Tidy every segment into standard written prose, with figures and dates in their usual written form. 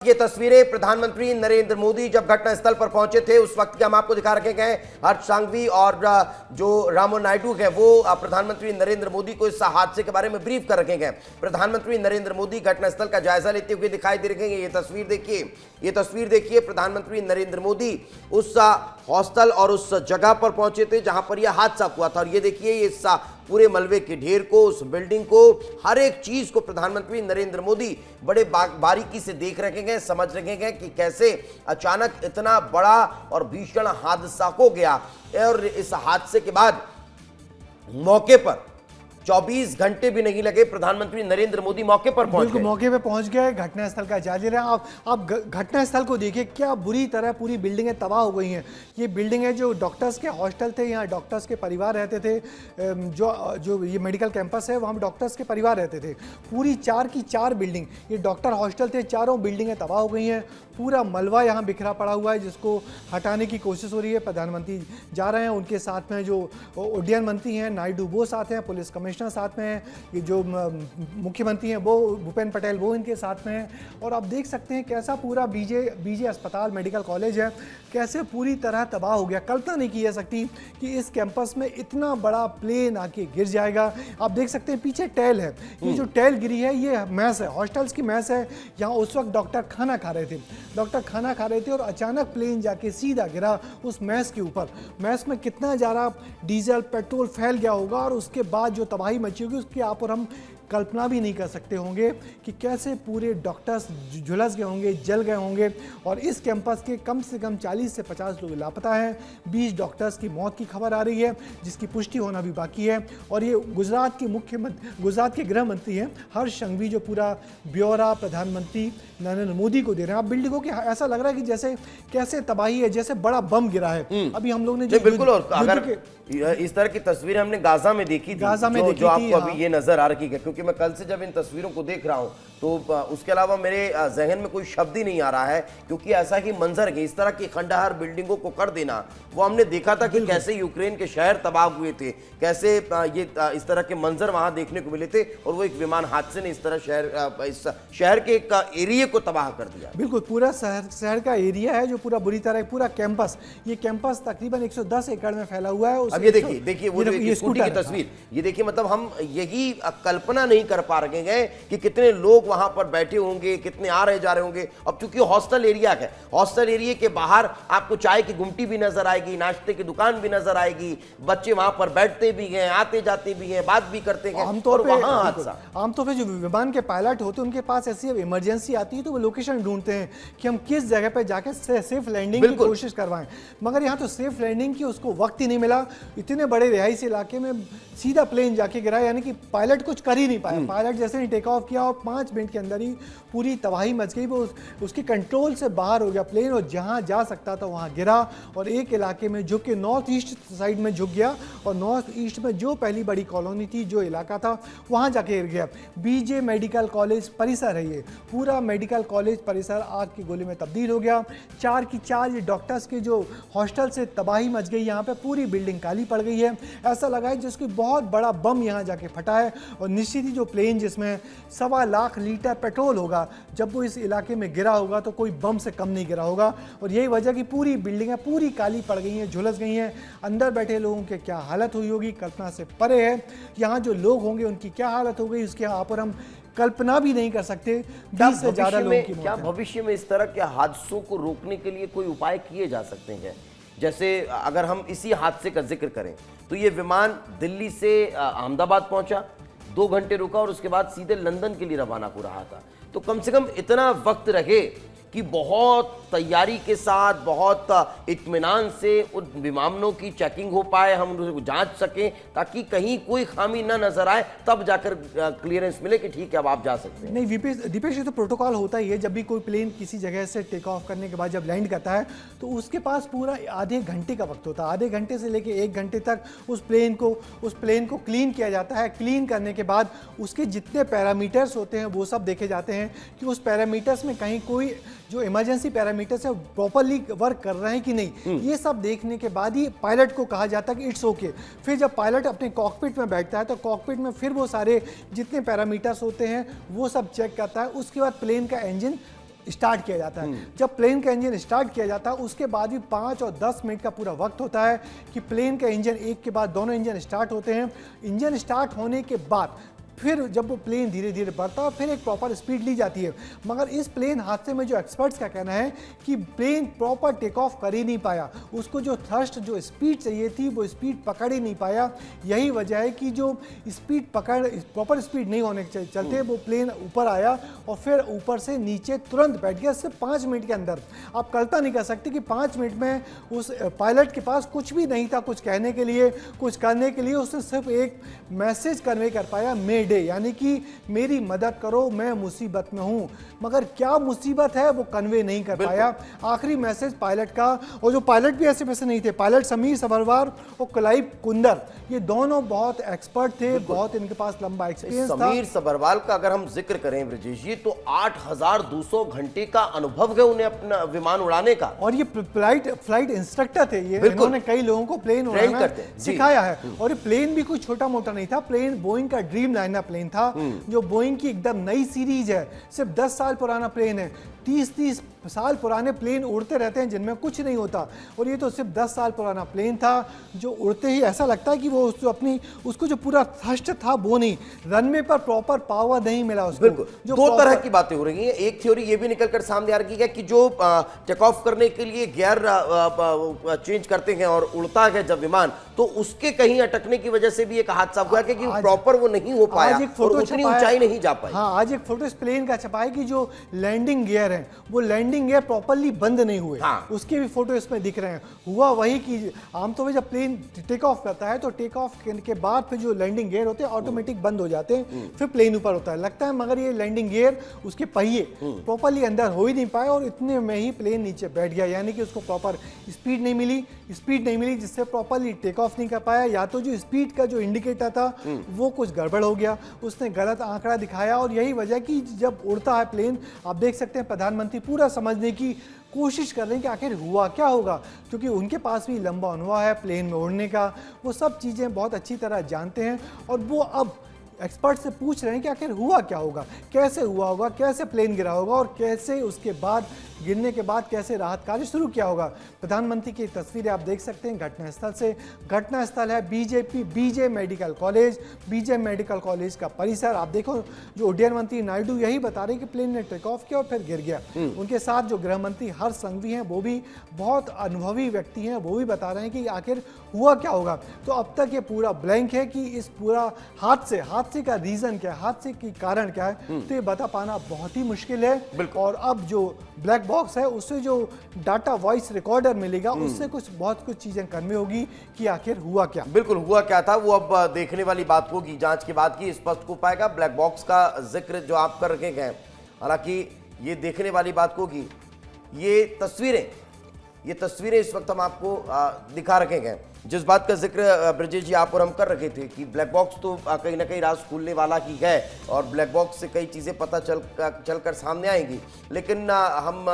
ये तस्वीरें प्रधानमंत्री नरेंद्र मोदी जब घटनास्थल पर पहुंचे थे उस वक्त के हम आपको दिखा रखे गए। हर्ष सांघवी और जो रामो नायडू है वो प्रधानमंत्री नरेंद्र मोदी को इस हादसे के बारे में ब्रीफ कर रखे गए। प्रधानमंत्री नरेंद्र मोदी घटनास्थल का जायजा लेते हुए दिखाई दे रहे हैं। ये तस्वीर देखिए, प्रधानमंत्री नरेंद्र मोदी उस हॉस्टल और उस जगह पर पहुंचे थे जहां पर यह हादसा हुआ था। और ये देखिए, इस पूरे मलबे के ढेर को, उस बिल्डिंग को, हर एक चीज को प्रधानमंत्री नरेंद्र मोदी बड़े बारीकी से देख रखे गए, समझ रखे गए कि कैसे अचानक इतना बड़ा और भीषण हादसा हो गया। और इस हादसे के बाद मौके पर 24 घंटे भी नहीं लगे, प्रधानमंत्री नरेंद्र मोदी मौके पर पहुंच गए। मौके पे पहुंच गए, घटनास्थल का जायजा ले रहे हैं। आप घटनास्थल को देखिए, क्या बुरी तरह पूरी बिल्डिंगें तबाह हो गई हैं। ये बिल्डिंगें जो डॉक्टर्स के हॉस्टल थे, यहाँ डॉक्टर्स के परिवार रहते थे। जो ये मेडिकल कैंपस है वहाँ डॉक्टर्स के परिवार रहते थे। पूरी 4 की 4 बिल्डिंग ये डॉक्टर हॉस्टल थे, चारों बिल्डिंगें तबाह हो गई हैं। पूरा मलबा यहाँ बिखरा पड़ा हुआ है जिसको हटाने की कोशिश हो रही है। प्रधानमंत्री जा रहे हैं, उनके साथ में जो उड्डयन मंत्री हैं नायडू वो साथ हैं, पुलिस कमिश्नर साथ में हैं, ये जो मुख्यमंत्री हैं वो भूपेंद्र पटेल वो इनके साथ में हैं। और आप देख सकते हैं कैसा पूरा बीजे अस्पताल मेडिकल कॉलेज है कैसे पूरी तरह तबाह हो गया। कल्पना नहीं की जा सकती कि इस कैंपस में इतना बड़ा प्लेन आके गिर जाएगा। आप देख सकते हैं पीछे टैल है, ये जो टैल गिरी है ये मैस है, हॉस्टल्स की मैस है। यहाँ उस वक्त डॉक्टर खाना खा रहे थे और अचानक प्लेन जाके सीधा गिरा उस मैस के ऊपर। मैस में कितना ज़्यादा डीजल पेट्रोल फैल गया होगा और उसके बाद जो तबाही मची होगी उसकी आप और हम कल्पना भी नहीं कर सकते होंगे कि कैसे पूरे डॉक्टर्स झुलस गए होंगे, जल गए होंगे। और इस कैंपस के कम से कम 40 से 50 लोग लापता हैं। 20 डॉक्टर्स की मौत की खबर आ रही है जिसकी पुष्टि होना भी बाकी है। और ये गुजरात के गृह मंत्री हैं हर्ष सांघवी जो पूरा ब्यौरा प्रधानमंत्री नरेंद्र मोदी को दे रहे हैं। आप बिल्डिंगों के ऐसा लग रहा है कि जैसे कैसे तबाही है, जैसे बड़ा बम गिरा है। अभी हम लोग ने बिल्कुल, और अगर इस तरह की तस्वीरें हमने गाजा में देखी थी, जो आपको अभी ये नजर आ रही है, क्योंकि मैं कल से जब इन तस्वीरों को देख रहा हूं तो उसके अलावा मेरे जहन में कोई शब्द ही नहीं आ रहा है। क्योंकि ऐसा ही मंजर है, इस तरह की खंडहर बिल्डिंगों को कर देना, वो हमने देखा था कि कैसे यूक्रेन के शहर तबाह हुए थे, कैसे ये इस तरह के मंजर वहां देखने को मिले थे। और वो एक विमान हादसे ने इस तरह इस शहर के एक एरिया को तबाह कर दिया। बिल्कुल, पूरा शहर का एरिया है जो पूरा बुरी तरह, पूरा कैंपस, ये कैंपस तकरीबन 110 एकड़ में फैला हुआ है। अब ये देखिए वो ये स्कूटी की तस्वीर, ये देखिए, मतलब हम यही कल्पना नहीं कर पा रहे हैं कि कितने लोग वहां पर बैठे होंगे, कितने आ रहे जा रहे होंगे। अब चूंकि हॉस्टल एरिया है, हॉस्टल एरिया के बाहर आपको चाय की गुमटी भी नजर आएगी, नाश्ते की दुकान भी नजर आएगी, बच्चे वहां पर बैठते भी हैं, आते जाते भी हैं, बात भी करते हैं। आमतौर पर जो विमान के पायलट होते हैं उनके पास ऐसी इमरजेंसी आती है तो वो लोकेशन ढूंढते हैं कि हम किस जगह पर जाकर सेफ लैंडिंग की कोशिश करवाएं। मगर यहाँ तो सेफ लैंडिंग की उसको वक्त ही नहीं मिला। इतने बड़े रिहायशी इलाके में सीधा प्लेन जाके गिरा, यानी कि पायलट कुछ कर ही नहीं पाया। पायलट जैसे ही टेक ऑफ किया और 5 मिनट के अंदर ही पूरी तबाही मच गई। वो उसके कंट्रोल से बाहर हो गया प्लेन और जहां जा सकता था वहां गिरा और एक इलाके में झुक के नॉर्थ ईस्ट साइड में झुक गया। और नॉर्थ ईस्ट में जो पहली बड़ी कॉलोनी थी, जो इलाका था, वहां जाके गिर गया। बीजे मेडिकल कॉलेज परिसर है ये, पूरा मेडिकल कॉलेज परिसर आग की गोली में तब्दील हो गया। 4 की 4 डॉक्टर्स के जो हॉस्टल से तबाही मच गई, यहाँ पे पूरी बिल्डिंग काली पड़ गई है। ऐसा लगा है जिसकी बहुत बड़ा बम यहाँ जाके फटा है। और निश्चित ही जो प्लेन जिसमें 1.25 लाख लीटर पेट्रोल होगा, जब वो इस इलाके में गिरा होगा तो कोई बम से कम नहीं गिरा होगा। और यही वजह कि पूरी बिल्डिंगें पूरी काली पड़ गई हैं, झुलस गई हैं। अंदर बैठे लोगों की क्या हालत हुई होगी कल्पना से परे है। यहाँ जो लोग होंगे उनकी क्या हालत हो गई उसके यहाँ पर हम कल्पना भी नहीं कर सकते। 20 से ज्यादा लोगों की मौत है। क्या भविष्य में इस तरह के हादसों को रोकने के लिए कोई उपाय किए जा सकते हैं? जैसे अगर हम इसी हादसे का जिक्र करें तो ये विमान दिल्ली से अहमदाबाद पहुंचा, 2 घंटे रुका और उसके बाद सीधे लंदन के लिए रवाना हो रहा था। तो कम से कम इतना वक्त रहे कि बहुत तैयारी के साथ, बहुत इत्मीनान से उन विमानों की चेकिंग हो पाए, हम उनको जांच सकें ताकि कहीं कोई खामी ना नजर आए, तब जाकर क्लियरेंस मिले कि ठीक है अब आप जा सकते हैं। नहीं दीपेश, ये तो प्रोटोकॉल होता ही है। जब भी कोई प्लेन किसी जगह से टेक ऑफ करने के बाद जब लैंड करता है तो उसके पास पूरा आधे घंटे का वक्त होता है। आधे घंटे से लेकर 1 घंटे तक उस प्लेन को क्लीन किया जाता है। क्लीन करने के बाद उसके जितने पैरामीटर्स होते हैं वो सब देखे जाते हैं कि उस पैरामीटर्स में कहीं कोई जो इमरजेंसी पैरामीटर्स है प्रॉपरली वर्क कर रहे हैं कि नहीं। ये सब देखने के बाद ही पायलट को कहा जाता है कि इट्स ओके। फिर जब पायलट अपने कॉकपिट में बैठता है तो कॉकपिट में फिर वो सारे जितने पैरामीटर्स होते हैं वो सब चेक करता है। उसके बाद प्लेन का इंजन स्टार्ट किया जाता है। जब प्लेन का इंजन स्टार्ट किया जाता है उसके बाद भी 5 और 10 मिनट का पूरा वक्त होता है कि प्लेन का इंजन एक के बाद दोनों इंजन स्टार्ट होते हैं। इंजन स्टार्ट होने के बाद फिर जब वो प्लेन धीरे धीरे बढ़ता है फिर एक प्रॉपर स्पीड ली जाती है। मगर इस प्लेन हादसे में जो एक्सपर्ट्स का कहना है कि प्लेन प्रॉपर टेक ऑफ कर ही नहीं पाया, उसको जो थ्रस्ट जो स्पीड चाहिए थी वो स्पीड पकड़ ही नहीं पाया। यही वजह है कि जो स्पीड पकड़ प्रॉपर स्पीड नहीं होने के चलते वो प्लेन ऊपर आया और फिर ऊपर से नीचे तुरंत बैठ गया सिर्फ 5 मिनट के अंदर। आप कल्पना नहीं कर सकते कि 5 मिनट में उस पायलट के पास कुछ भी नहीं था कुछ कहने के लिए, कुछ करने के लिए। उसने सिर्फ एक मैसेज कन्वे कर पाया, मे डे, यानी कि मेरी मदद करो, मैं मुसीबत में हूं। मगर क्या मुसीबत है वो कन्वे नहीं कर पाया। आखिरी मैसेज पायलट का, और जो पायलट भी ऐसे वैसे नहीं थे, पायलट समीर सबरवार और कुलैब कुंदर, ये दोनों बहुत एक्सपर्ट थे, बहुत इनके पास लंबा एक्सपीरियंस था। समीर सबरवाल का अगर हम जिक्र करें ब्रजेश जी तो 8200 घंटे का अनुभव है उन्हें अपना विमान उड़ाने का, और ये फ्लाइट इंस्ट्रक्टर थे। ये इन्होंने कई लोगों को प्लेन उड़ाना सिखाया है। और ये प्लेन भी कोई छोटा मोटा नहीं था, प्लेन बोइंग का ड्रीम लाइनर प्लेन था, जो बोइंग की एकदम नई सीरीज है। सिर्फ 10 साल पुराना प्लेन है। 30 साल पुराने प्लेन उड़ते रहते हैं जिनमें कुछ नहीं होता, और ये तो सिर्फ 10 साल पुराना प्लेन था जो उड़ते ही ऐसा लगता है कि वो उसको जो पूरा थ्रस्ट था वो नहीं, रनवे पर प्रॉपर पावर नहीं मिला उसको। जो दो तरह की बातें हो रही हैं। एक थ्योरी ये भी निकलकर सामने आ रही है कि जो टेक ऑफ करने के लिए गियर चेंज करते हैं और उड़ता है जब विमान, तो उसके कहीं अटकने की वजह से भी एक हादसा हुआ कि प्रॉपर वो नहीं हो पाया और उतनी ऊंचाई नहीं जा पाई। हाँ, आज एक फोटो इस प्लेन का छपा है कि जो लैंडिंग गियर है वो लैंडिंग गियर प्रॉपर्ली बंद नहीं हुए। उसके भी फोटो इसमें दिख रहे हैं। हुआ वही कि आमतौर पर जब प्लेन टेक ऑफ करता है तो टेक ऑफ के बाद फिर जो लैंडिंग गियर होते हैं ऑटोमेटिक बंद हो जाते हैं, फिर प्लेन ऊपर होता है लगता है। मगर ये लैंडिंग गियर उसके पहिए प्रॉपर्ली अंदर हो ही नहीं पाए और इतने में ही प्लेन नीचे बैठ गया, यानी कि उसको प्रॉपर स्पीड नहीं मिली जिससे प्रॉपर्ली टेक ऑफ नहीं कर पाया। या तो जो स्पीड का जो इंडिकेटर था वो कुछ गड़बड़ हो गया, उसने गलत आंकड़ा दिखाया, और यही वजह कि जब उड़ता है प्लेन, आप देख सकते हैं प्रधानमंत्री पूरा समझने की कोशिश कर रहे हैं कि आखिर हुआ क्या होगा, क्योंकि उनके पास भी लंबा अनुभव है प्लेन में उड़ने का, वो सब चीज़ें बहुत अच्छी तरह जानते हैं। और वो अब एक्सपर्ट से पूछ रहे हैं कि आखिर हुआ क्या होगा, कैसे हुआ होगा, कैसे प्लेन गिरा होगा और कैसे उसके बाद गिरने के बाद कैसे राहत कार्य शुरू किया होगा। प्रधानमंत्री की तस्वीरें आप देख सकते हैं घटनास्थल से। घटनास्थल है बीजे मेडिकल कॉलेज का परिसर। आप देखो जो उड्डयन मंत्री नायडू यही बता रहे हैं कि प्लेन ने टेक ऑफ किया और फिर गिर गया। उनके साथ जो गृह मंत्री हर्ष संघवी हैं वो भी बहुत अनुभवी व्यक्ति हैं, वो भी बता रहे हैं कि आखिर हुआ क्या होगा। तो अब तक ये पूरा ब्लैंक है कि इस पूरा हादसे का रीजन क्या है, हादसे की कारण क्या है, तो ये बता पाना बहुत ही मुश्किल है। और अब जो ब्लैक बॉक्स है उससे जो डाटा वॉइस रिकॉर्डर मिलेगा उससे बहुत कुछ चीजें करनी होगी कि आखिर हुआ क्या। बिल्कुल हुआ क्या था वो अब देखने वाली बात होगी, जांच के बाद ही स्पष्ट हो पाएगा। ब्लैक बॉक्स का जिक्र जो आप कर रखे हैं, हालांकि ये देखने वाली बात होगी। ये तस्वीरें इस वक्त हम आपको दिखा रखे हैं। जिस बात का जिक्र ब्रजेश जी आप और हम कर रहे थे कि ब्लैक बॉक्स तो कहीं ना कहीं राज खुलने वाला ही है और ब्लैक बॉक्स से कई चीज़ें पता चलकर सामने आएंगी, लेकिन हम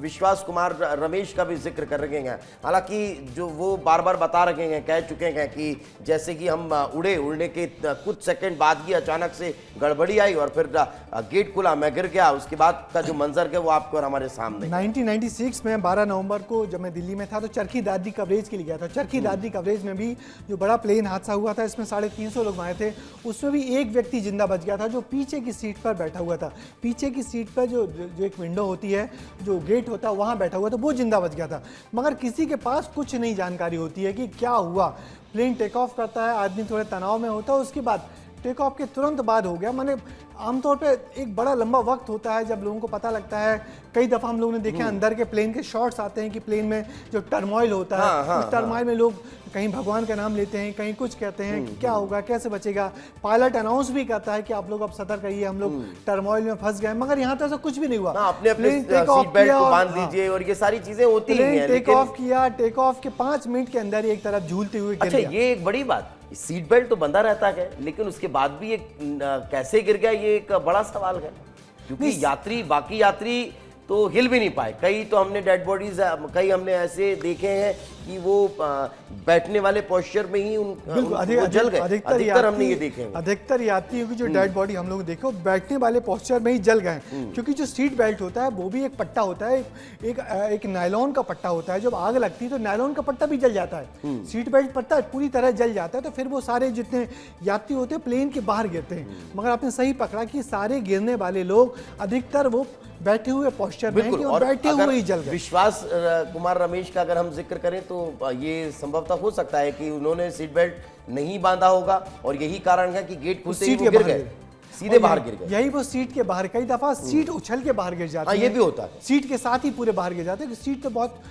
विश्वास कुमार रमेश का भी जिक्र कर रहे हैं। हालांकि जो वो बार बार बता रहे हैं, कह चुके हैं कि जैसे कि हम उड़ने के कुछ सेकंड बाद ही अचानक से गड़बड़ी आई और फिर गेट खुला, मैं गिर गया। उसके बाद का जो मंजर है वो आपको और हमारे सामने। 1996 में 12 नवंबर को जब मैं दिल्ली में था तो चरखी दादरी कवरेज के लिए गया था। चरखी दादरी कवरेज में भी जो बड़ा प्लेन हादसा हुआ था, इसमें 350 लोग आए थे, उसमें भी एक व्यक्ति जिंदा बच गया था जो पीछे की सीट पर बैठा हुआ था। पीछे की सीट पर जो एक विंडो होती है, जो गेट होता है, वहां बैठा हुआ था, वो जिंदा बच गया था। मगर किसी के पास कुछ नहीं जानकारी होती है कि क्या हुआ। प्लेन टेक ऑफ करता है, आदमी थोड़े तनाव में होता है, उसके बाद टेक ऑफ के तुरंत बाद हो गया। मैंने आमतौर पे एक बड़ा लंबा वक्त होता है जब लोगों को पता लगता है। कई दफ़ा हम लोगों ने देखे अंदर के प्लेन के शॉट्स आते हैं कि प्लेन में जो टर्मोइल होता है, उस टर्मोइल में लोग कहीं भगवान का नाम लेते हैं, कहीं कुछ कहते हैं कि क्या होगा, कैसे बचेगा। पायलट अनाउंस भी करता है कि आप लोग अब सतर्क रहिए, हम लोग टर्मोइल में फंस गए। मगर यहाँ तो ऐसा कुछ भी नहीं हुआ। अपने सीट बेल्ट को बांध लीजिए और ये सारी चीजें होती हैं। टेक ऑफ किया, टेक ऑफ के 5 मिनट के अंदर एक तरफ झूलते हुए गिर गया। ये एक बड़ी बात, सीट बेल्ट तो बंधा रहता है, लेकिन उसके बाद भी कैसे गिर गया ये एक बड़ा सवाल है, क्योंकि बाकी यात्री तो हिल भी नहीं पाए। कई तो हमने डेड बॉडीज, कई हमने ऐसे देखे हैं कि वो बैठने वाले पोस्चर में ही वो जल गए। अधिकतर हमने ये देखे हैं। अधिकतर यात्रियों की जो डेड बॉडी हम लोग देखे वो बैठने वाले पोस्चर में ही जल गए, क्योंकि जो सीट बेल्ट होता है वो भी एक पट्टा होता है, एक नायलॉन का पट्टा होता है। जब आग लगती है तो नायलॉन का पट्टा भी जल जाता है, सीट बेल्ट पट्टा पूरी तरह जल जाता है, तो फिर वो सारे जितने यात्री होते हैं प्लेन के बाहर गिरते हैं। मगर आपने सही पकड़ा कि सारे गिरने वाले लोग अधिकतर वो बैठे हुए पोस्चर में हैं और बैठे हुए ही जल गए। विश्वास कुमार रमेश का अगर हम जिक्र करें तो ये संभवतः हो सकता है कि उन्होंने सीट बेल्ट नहीं बांधा होगा और यही कारण है कि गेट खुलते ही वो गिर गए, सीधे बाहर गिर गए। यही वो सीट के बाहर, कई दफा सीट उछल के बाहर गिर जाती है। ये भी होता है, सीट के साथ ही पूरे बाहर गिर जाते हैं। सीट तो बहुत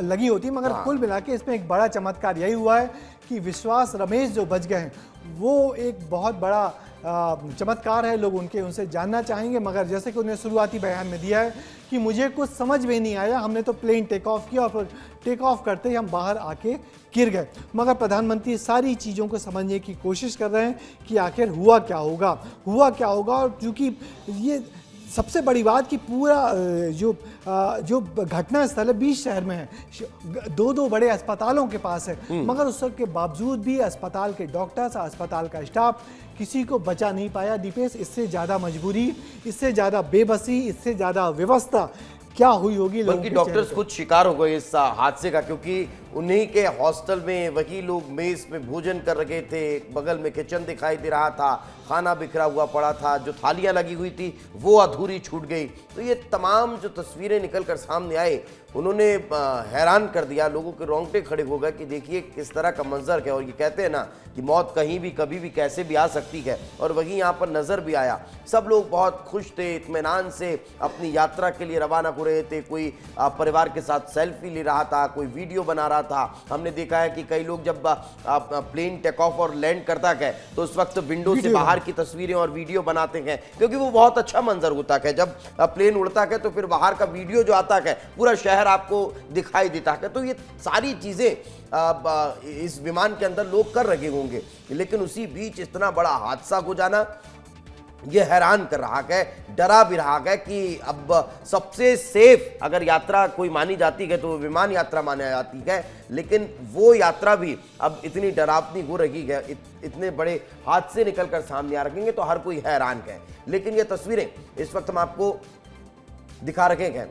लगी होती है, मगर कुल मिला के इसमें एक बड़ा चमत्कार यही हुआ है कि विश्वास रमेश जो बच गए हैं वो एक बहुत बड़ा चमत्कार है। लोग उनसे जानना चाहेंगे, मगर जैसे कि उन्हें शुरुआती बयान में दिया है कि मुझे कुछ समझ में नहीं आया, हमने तो प्लेन टेक ऑफ किया और फिर टेक ऑफ करते ही हम बाहर आके गिर गए। मगर प्रधानमंत्री सारी चीज़ों को समझने की कोशिश कर रहे हैं कि आखिर हुआ क्या होगा। और चूँकि ये सबसे बड़ी बात कि पूरा जो घटना स्थल है 20 शहर में है, दो बड़े अस्पतालों के पास है, मगर उस सब के बावजूद भी अस्पताल के डॉक्टर्स, अस्पताल का स्टाफ किसी को बचा नहीं पाया। दीपेश, इससे ज़्यादा मजबूरी, इससे ज़्यादा बेबसी, इससे ज़्यादा व्यवस्था क्या हुई होगी? बल्कि डॉक्टर्स खुद शिकार हो गए इस हादसे का, क्योंकि उन्हीं के हॉस्टल में वही लोग मेस में भोजन कर रहे थे, बगल में किचन दिखाई दे रहा था, खाना बिखरा हुआ पड़ा था, जो थालियां लगी हुई थी वो अधूरी छूट गई। तो ये तमाम जो तस्वीरें निकल कर सामने आए उन्होंने हैरान कर दिया, लोगों के रोंगटे खड़े हो गए कि देखिए किस तरह का मंजर है। और ये कहते हैं ना कि मौत कहीं भी कभी भी कैसे भी आ सकती है, और वहीं यहाँ पर नज़र भी आया। सब लोग बहुत खुश थे, इत्मीनान से अपनी यात्रा के लिए रवाना हो रहे थे। कोई परिवार के साथ सेल्फी ले रहा था, कोई वीडियो बना रहा था। हमने देखा है कि कई लोग जब प्लेन टेक ऑफ और लैंड करता है तो उस वक्त विंडो से बाहर की तस्वीरें और वीडियो बनाते हैं, क्योंकि वो बहुत अच्छा मंजर होता है। जब प्लेन उड़ता है तो फिर बाहर का वीडियो जो आता है पूरा शहर आपको दिखाई देता है। तो ये सारी चीजें इस विमान के अंदर लोग कर रहे होंगे, लेकिन उसी बीच इतना बड़ा हादसा हो जाना ये हैरान कर रहा है, डरा भी रहा है कि अब सबसे सेफ अगर यात्रा कोई मानी जाती है तो विमान यात्रा मानी जाती है, लेकिन वो यात्रा भी अब इतनी डरावनी हो रही है, इतने बड़े हादसे निकल कर सामने आ रखेंगे तो हर कोई हैरान है। लेकिन ये तस्वीरें इस वक्त हम आपको दिखा रहे हैं।